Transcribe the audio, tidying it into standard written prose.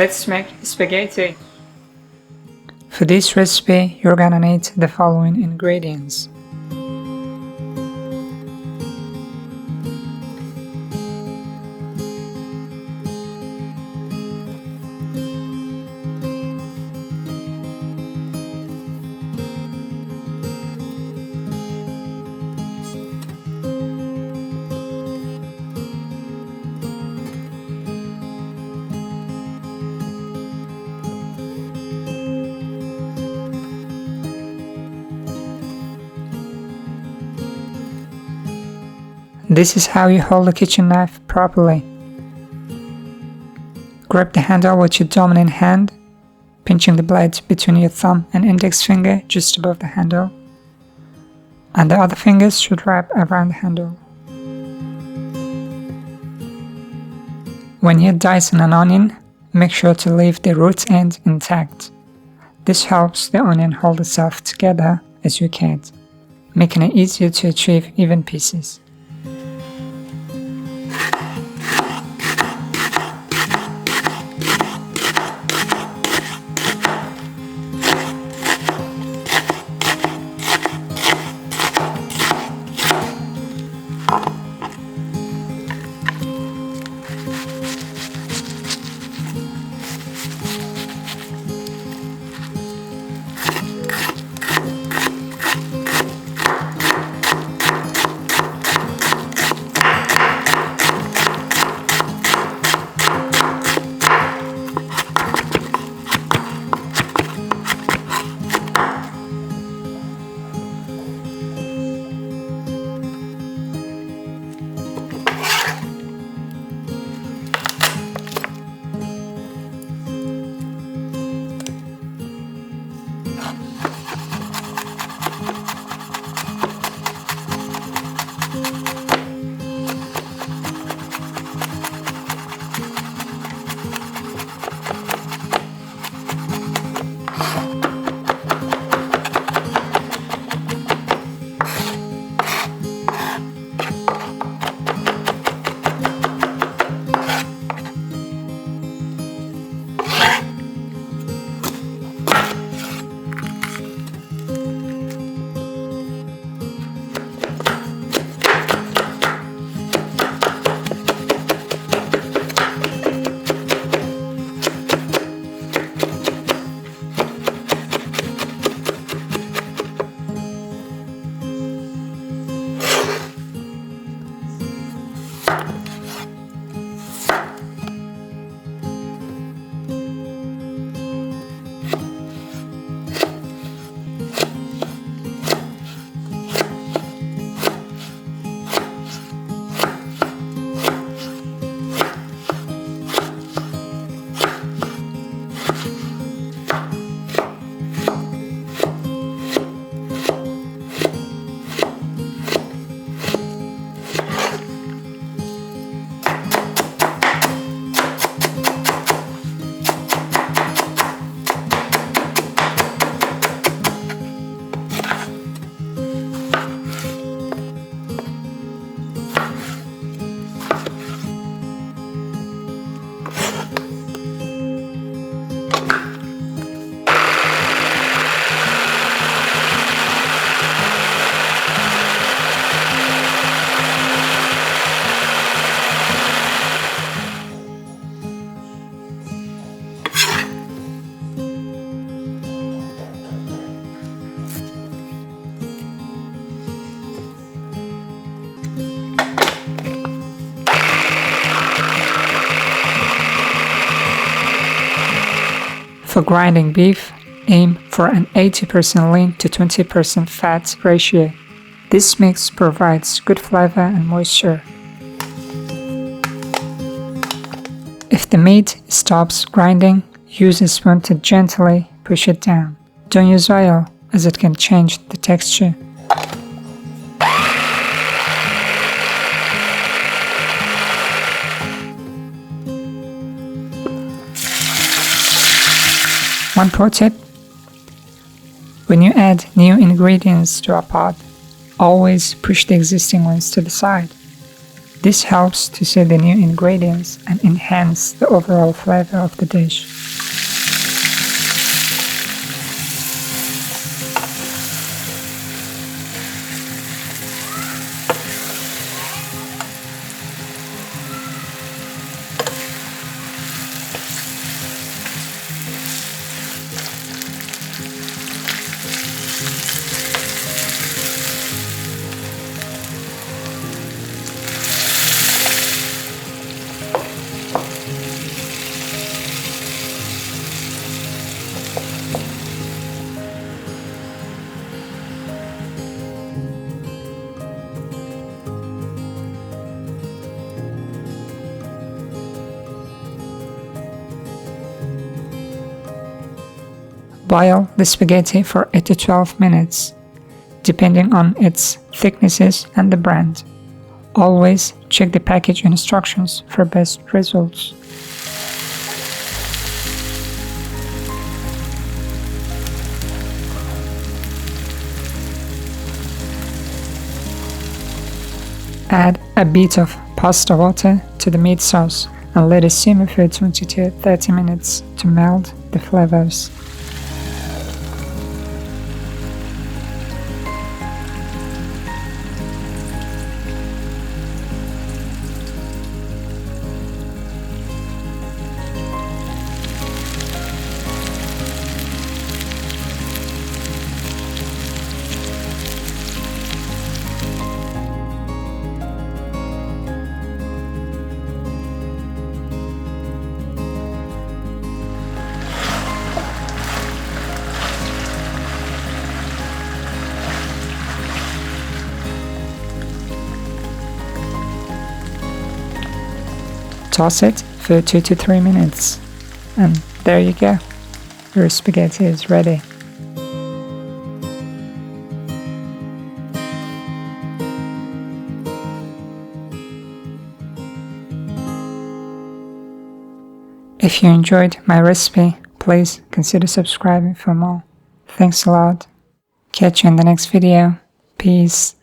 Let's make spaghetti. For this recipe, you're gonna need the following ingredients. This is how you hold a kitchen knife properly. Grab the handle with your dominant hand, pinching the blade between your thumb and index finger just above the handle, and the other fingers should wrap around the handle. When you're dicing an onion, make sure to leave the root end intact. This helps the onion hold itself together as you cut, making it easier to achieve even pieces. For grinding beef, aim for an 80% lean to 20% fat ratio. This mix provides good flavor and moisture. If the meat stops grinding, use a spoon to gently push it down. Don't use oil, as it can change the texture. One pro tip: when you add new ingredients to a pot, always push the existing ones to the side. This helps to see the new ingredients and enhance the overall flavor of the dish. Boil the spaghetti for 8 to 12 minutes, depending on its thicknesses and the brand. Always check the package instructions for best results. Add a bit of pasta water to the meat sauce and let it simmer for 20 to 30 minutes to melt the flavors. Toss it for 2 to 3 minutes, and there you go, your spaghetti is ready. If you enjoyed my recipe, please consider subscribing for more. Thanks a lot. Catch you in the next video. Peace.